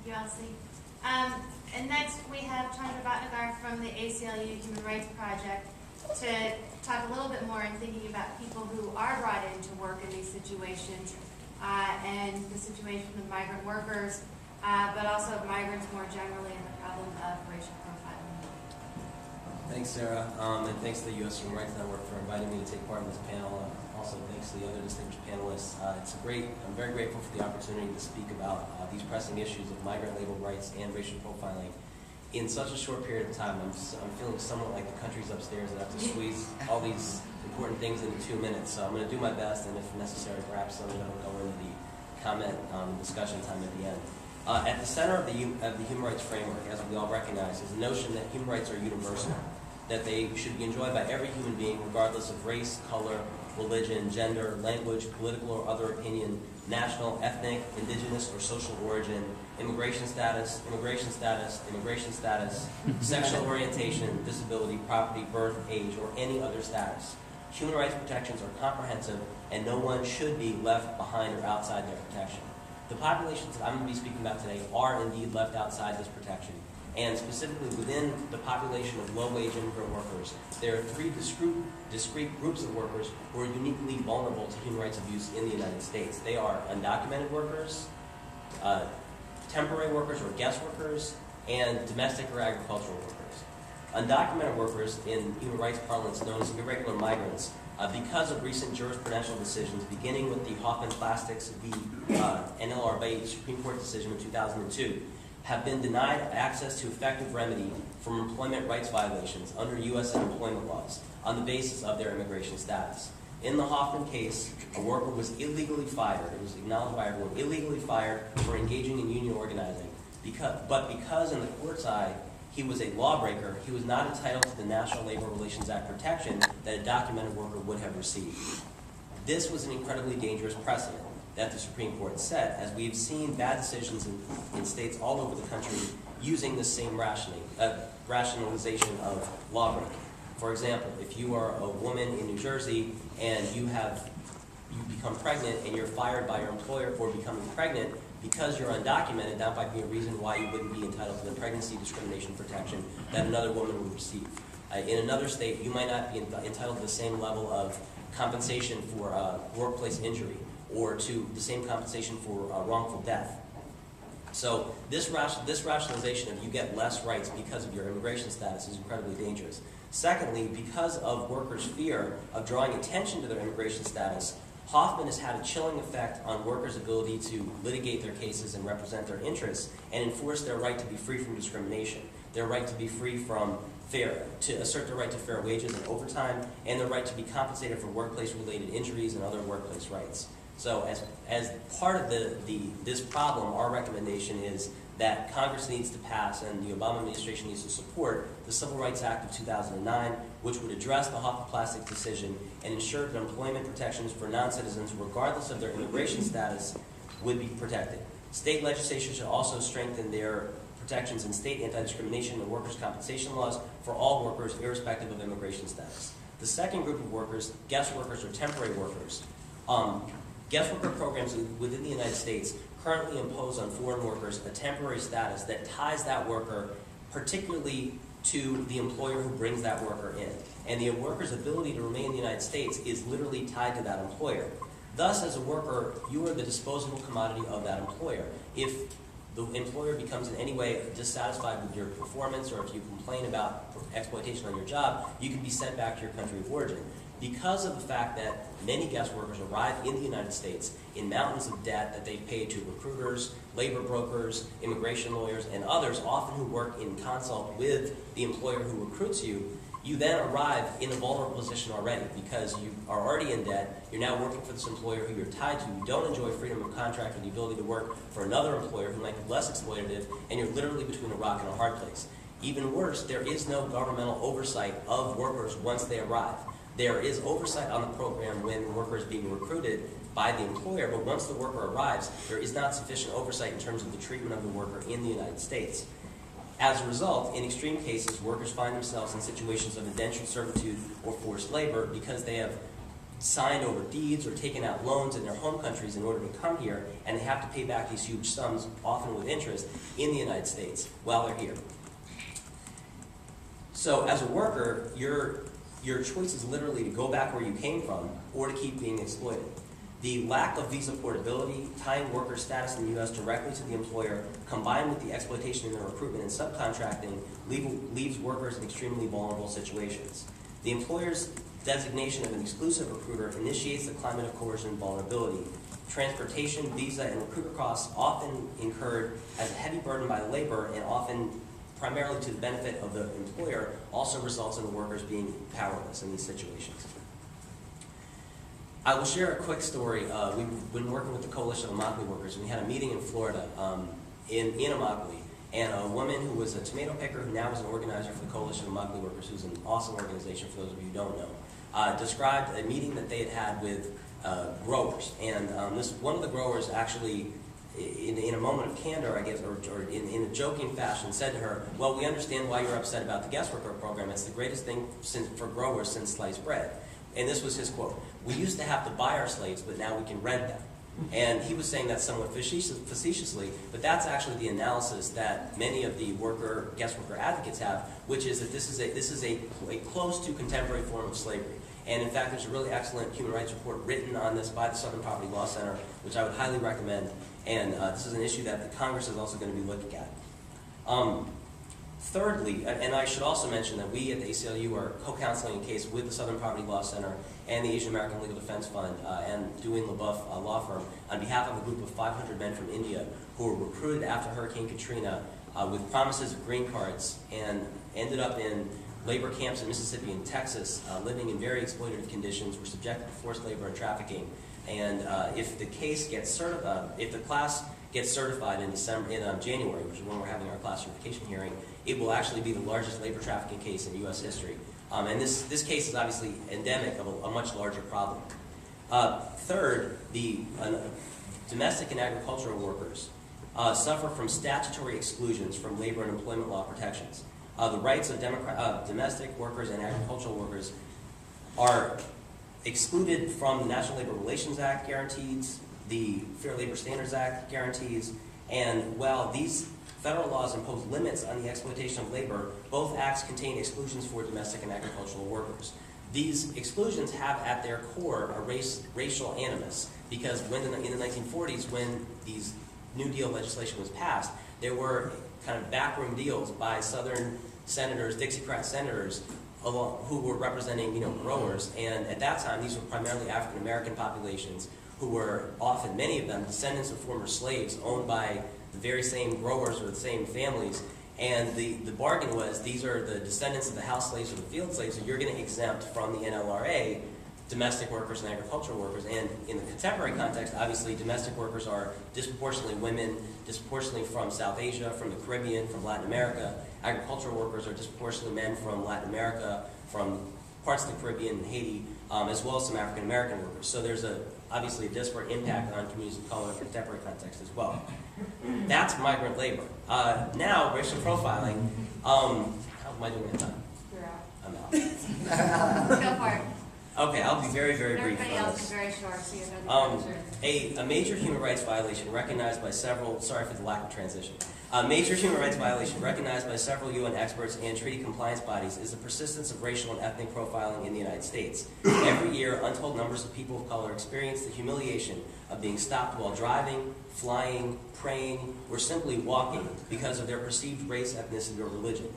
you, Elsie. And next we have Chandra Bhatnagar from the ACLU Human Rights Project to talk a little bit more in thinking about people who are brought in to work in these situations and the situation of migrant workers, but also of migrants more generally and the problem of racial profiling. Thanks, Sarah, and thanks to the U.S. Human Rights Network for inviting me to take part in this panel. Also, thanks to the other distinguished panelists. I'm very grateful for the opportunity to speak about these pressing issues of migrant labor rights and racial profiling in such a short period of time. I'm feeling somewhat like the countries upstairs that have to squeeze all these important things into 2 minutes. So I'm going to do my best, and if necessary, perhaps I'll go into the comment discussion time at the end. At the center of the human rights framework, as we all recognize, is the notion that human rights are universal, that they should be enjoyed by every human being, regardless of race, color, religion, gender, language, political or other opinion, national, ethnic, indigenous, or social origin, immigration status, sexual orientation, disability, property, birth, age, or any other status. Human rights protections are comprehensive, and no one should be left behind or outside their protection. The populations that I'm going to be speaking about today are indeed left outside this protection, and specifically within the population of low-wage immigrant workers, there are three discrete groups of workers who are uniquely vulnerable to human rights abuse in the United States. They are undocumented workers, temporary workers or guest workers, and domestic or agricultural workers. Undocumented workers, in human rights parlance known as irregular migrants, because of recent jurisprudential decisions, beginning with the Hoffman Plastics v. NLRB Supreme Court decision in 2002, have been denied access to effective remedy from employment rights violations under U.S. employment laws on the basis of their immigration status. In the Hoffman case, a worker was illegally fired. It was acknowledged by everyone, illegally fired for engaging in union organizing. Because in the court's eye, he was a lawbreaker, he was not entitled to the National Labor Relations Act protection that a documented worker would have received. This was an incredibly dangerous precedent that the Supreme Court set, as we've seen bad decisions in states all over the country using the same rationalization of lawbreaking. For example, if you are a woman in New Jersey and you become pregnant and you're fired by your employer for becoming pregnant because you're undocumented, that might be a reason why you wouldn't be entitled to the pregnancy discrimination protection that another woman would receive. In another state, you might not be entitled to the same level of compensation for workplace injury or to the same compensation for wrongful death. So this rationalization of you get less rights because of your immigration status is incredibly dangerous. Secondly, because of workers' fear of drawing attention to their immigration status, Hoffman has had a chilling effect on workers' ability to litigate their cases and represent their interests and enforce their right to be free from discrimination, their right to be free from to assert their right to fair wages and overtime, and their right to be compensated for workplace-related injuries and other workplace rights. So as part of this problem, our recommendation is that Congress needs to pass and the Obama administration needs to support the Civil Rights Act of 2009, which would address the Hoffman Plastics decision and ensure that employment protections for non-citizens, regardless of their immigration status, would be protected. State legislation should also strengthen their protections in state anti-discrimination and workers' compensation laws for all workers, irrespective of immigration status. The second group of workers, guest workers or temporary workers, guest worker programs within the United States currently impose on foreign workers a temporary status that ties that worker particularly to the employer who brings that worker in. And the worker's ability to remain in the United States is literally tied to that employer. Thus, as a worker, you are the disposable commodity of that employer. If the employer becomes in any way dissatisfied with your performance or if you complain about exploitation on your job, you can be sent back to your country of origin. Because of the fact that many guest workers arrive in the United States in mountains of debt that they've paid to recruiters, labor brokers, immigration lawyers, and others, often who work in consult with the employer who recruits you, you then arrive in a vulnerable position already because you are already in debt, you're now working for this employer who you're tied to, you don't enjoy freedom of contract or the ability to work for another employer who might be less exploitative, and you're literally between a rock and a hard place. Even worse, there is no governmental oversight of workers once they arrive. There is oversight on the program when the worker is being recruited by the employer, but once the worker arrives, there is not sufficient oversight in terms of the treatment of the worker in the United States. As a result, in extreme cases, workers find themselves in situations of indentured servitude or forced labor because they have signed over deeds or taken out loans in their home countries in order to come here, and they have to pay back these huge sums, often with interest, in the United States while they're here. So as a worker, your choice is literally to go back where you came from or to keep being exploited. The lack of visa portability, tying worker status in the U.S. directly to the employer, combined with the exploitation in their recruitment and subcontracting, leaves workers in extremely vulnerable situations. The employer's designation of an exclusive recruiter initiates the climate of coercion and vulnerability. Transportation, visa, and recruiter costs, often incurred as a heavy burden by the laborer and often primarily to the benefit of the employer, also results in the workers being powerless in these situations. I will share a quick story. We've been working with the Coalition of Immokalee Workers, and we had a meeting in Florida, in Immokalee, and a woman who was a tomato picker, who now is an organizer for the Coalition of Immokalee Workers, who's an awesome organization for those of you who don't know, described a meeting that they had had with growers. And one of the growers actually, in a moment of candor, I guess, or in a joking fashion, said to her, "Well, we understand why you're upset about the guest worker program. It's the greatest thing for growers since sliced bread." And this was his quote: "We used to have to buy our slaves, but now we can rent them." And he was saying that somewhat facetiously, but that's actually the analysis that many of the guest worker advocates have, which is that this is a close to contemporary form of slavery. And in fact, there's a really excellent human rights report written on this by the Southern Poverty Law Center, which I would highly recommend. And this is an issue that the Congress is also going to be looking at. Thirdly, and I should also mention that we at the ACLU are co-counseling a case with the Southern Poverty Law Center and the Asian American Legal Defense Fund and Dewey & LaBeouf law firm on behalf of a group of 500 men from India who were recruited after Hurricane Katrina with promises of green cards and ended up in labor camps in Mississippi and Texas, living in very exploitative conditions, were subjected to forced labor and trafficking. And if the class gets certified in January, which is when we're having our class certification hearing, it will actually be the largest labor trafficking case in U.S. history. And this case is obviously endemic of a much larger problem. Third, the domestic and agricultural workers suffer from statutory exclusions from labor and employment law protections. The rights of domestic workers and agricultural workers are excluded from the National Labor Relations Act guarantees, the Fair Labor Standards Act guarantees, and while these federal laws impose limits on the exploitation of labor, both acts contain exclusions for domestic and agricultural workers. These exclusions have at their core a racial animus, because in the 1940s, when these New Deal legislation was passed, there were kind of backroom deals by Southern senators, Dixiecrat senators, who were representing, growers, and at that time, these were primarily African American populations who were often, many of them, descendants of former slaves owned by the very same growers or the same families. And the bargain was, these are the descendants of the house slaves or the field slaves, so you're going to exempt from the NLRA domestic workers and agricultural workers. And in the contemporary context, obviously, domestic workers are disproportionately women, disproportionately from South Asia, from the Caribbean, from Latin America. Agricultural workers are disproportionately men from Latin America, from parts of the Caribbean and Haiti, as well as some African American workers. So there's obviously a disparate impact on communities of color in the contemporary context as well. That's migrant labor. Now, racial profiling. How am I doing at time? You're out. I'm out. Go for it. Okay, I'll be very, very brief Everybody on else this. is very short, so you know A major human rights violation recognized by several, sorry for the lack of transition. A major human rights violation recognized by several UN experts and treaty compliance bodies is the persistence of racial and ethnic profiling in the United States. Every year, untold numbers of people of color experience the humiliation of being stopped while driving, flying, praying, or simply walking because of their perceived race, ethnicity, or religion.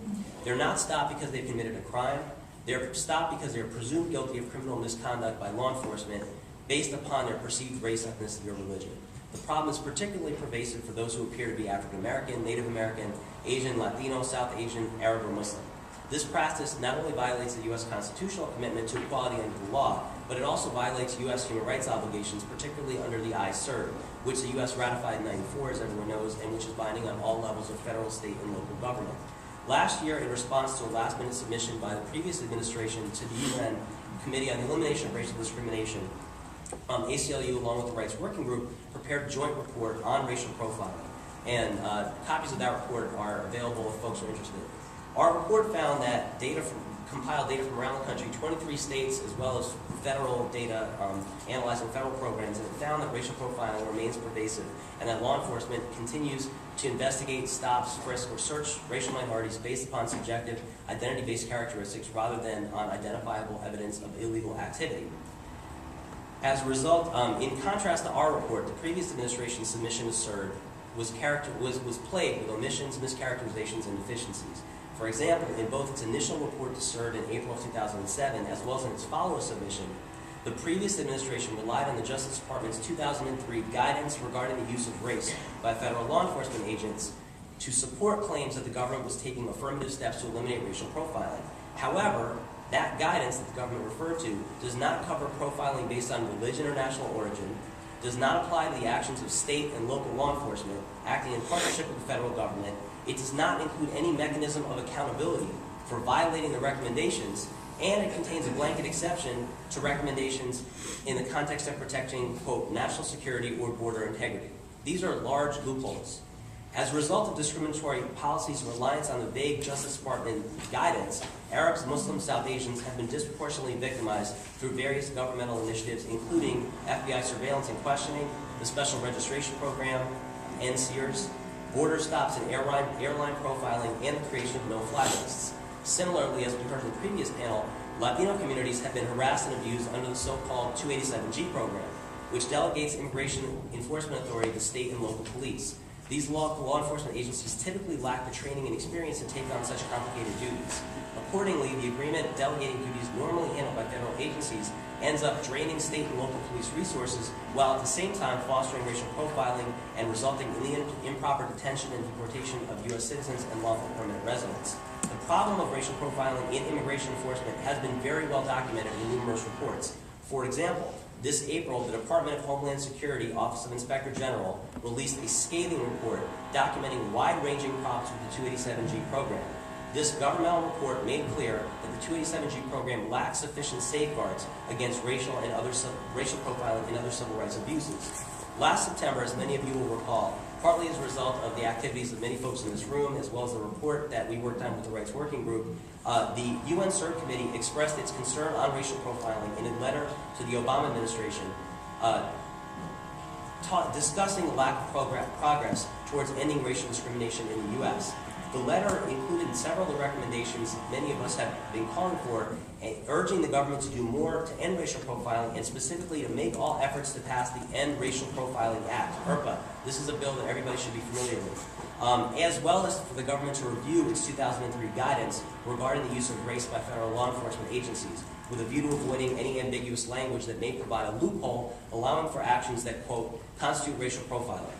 They're not stopped because they've committed a crime. They're stopped because they're presumed guilty of criminal misconduct by law enforcement based upon their perceived race, ethnicity, or religion. The problem is particularly pervasive for those who appear to be African American, Native American, Asian, Latino, South Asian, Arab, or Muslim. This practice not only violates the U.S. constitutional commitment to equality under the law, but it also violates U.S. human rights obligations, particularly under the I-CERD, which the U.S. ratified in '94, as everyone knows, and which is binding on all levels of federal, state, and local government. Last year, in response to a last-minute submission by the previous administration to the UN Committee on the Elimination of Racial Discrimination, ACLU, along with the Rights Working Group, prepared a joint report on racial profiling. And copies of that report are available if folks are interested. Our report found that data compiled data from around the country, 23 states, as well as federal data analyzing federal programs, and it found that racial profiling remains pervasive and that law enforcement continues to investigate, stops, frisk, or search racial minorities based upon subjective identity-based characteristics rather than on identifiable evidence of illegal activity. As a result, in contrast to our report, the previous administration's submission to CERD was plagued with omissions, mischaracterizations, and deficiencies. For example, in both its initial report to CERD in April of 2007, as well as in its follow-up submission, the previous administration relied on the Justice Department's 2003 guidance regarding the use of race by federal law enforcement agents to support claims that the government was taking affirmative steps to eliminate racial profiling. However, that guidance that the government referred to does not cover profiling based on religion or national origin, does not apply to the actions of state and local law enforcement acting in partnership with the federal government. It does not include any mechanism of accountability for violating the recommendations, and it contains a blanket exception to recommendations in the context of protecting, quote, national security or border integrity. These are large loopholes. As a result of discriminatory policies and reliance on the vague Justice Department guidance, Arabs, Muslims, South Asians have been disproportionately victimized through various governmental initiatives, including FBI surveillance and questioning, the Special Registration Program, NSEERS, border stops and airline profiling, and the creation of no-fly lists. Similarly, as we heard in the previous panel, Latino communities have been harassed and abused under the so-called 287G program, which delegates immigration enforcement authority to state and local police. These law enforcement agencies typically lack the training and experience to take on such complicated duties. Accordingly, the agreement delegating duties normally handled by federal agencies ends up draining state and local police resources while at the same time fostering racial profiling and resulting in the improper detention and deportation of U.S. citizens and lawful permanent residents. The problem of racial profiling in immigration enforcement has been very well documented in numerous reports. For example, this April, the Department of Homeland Security Office of Inspector General released a scathing report documenting wide-ranging problems with the 287G program. This governmental report made clear that the 287G program lacks sufficient safeguards against racial profiling and other civil rights abuses. Last September, as many of you will recall, partly as a result of the activities of many folks in this room, as well as the report that we worked on with the Rights Working Group, the UN CERT Committee expressed its concern on racial profiling in a letter to the Obama administration discussing the lack of progress towards ending racial discrimination in the U.S. The letter included several of the recommendations many of us have been calling for, urging the government to do more to end racial profiling and specifically to make all efforts to pass the End Racial Profiling Act, IRPA. This is a bill that everybody should be familiar with. As well as for the government to review its 2003 guidance regarding the use of race by federal law enforcement agencies, with a view to avoiding any ambiguous language that may provide a loophole allowing for actions that, quote, constitute racial profiling.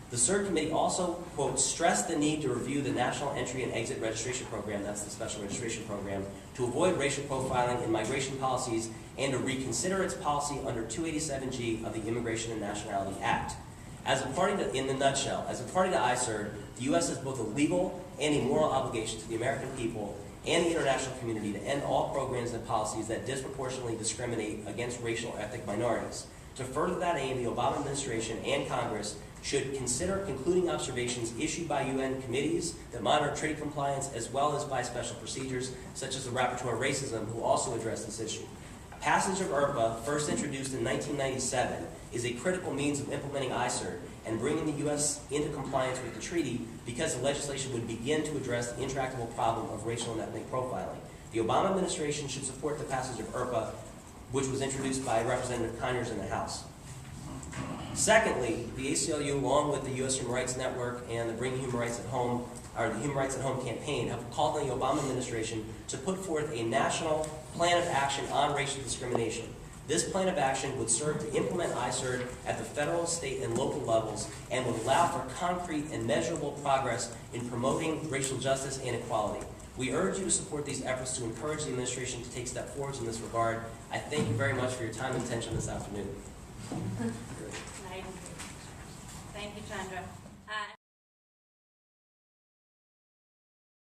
The CERT Committee also, quote, stressed the need to review the National Entry and Exit Registration Program, that's the Special Registration Program, to avoid racial profiling in migration policies and to reconsider its policy under 287G of the Immigration and Nationality Act. As a party to, in the nutshell, as a party to ICERD, the U.S. has both a legal and a moral obligation to the American people and the international community to end all programs and policies that disproportionately discriminate against racial or ethnic minorities. To further that aim, the Obama administration and Congress should consider concluding observations issued by UN committees that monitor treaty compliance, as well as by special procedures, such as the Rapporteur on Racism, who also addressed this issue. Passage of IRPA, first introduced in 1997, is a critical means of implementing ICERD and bringing the U.S. into compliance with the treaty because the legislation would begin to address the intractable problem of racial and ethnic profiling. The Obama administration should support the passage of IRPA, which was introduced by Representative Conyers in the House. Secondly, the ACLU, along with the U.S. Human Rights Network and the Bringing Human Rights at Home, or the Human Rights at Home campaign, have called on the Obama administration to put forth a national plan of action on racial discrimination. This plan of action would serve to implement ICERD at the federal, state, and local levels and would allow for concrete and measurable progress in promoting racial justice and equality. We urge you to support these efforts to encourage the administration to take steps forward in this regard. I thank you very much for your time and attention this afternoon. Thank you, Chandra.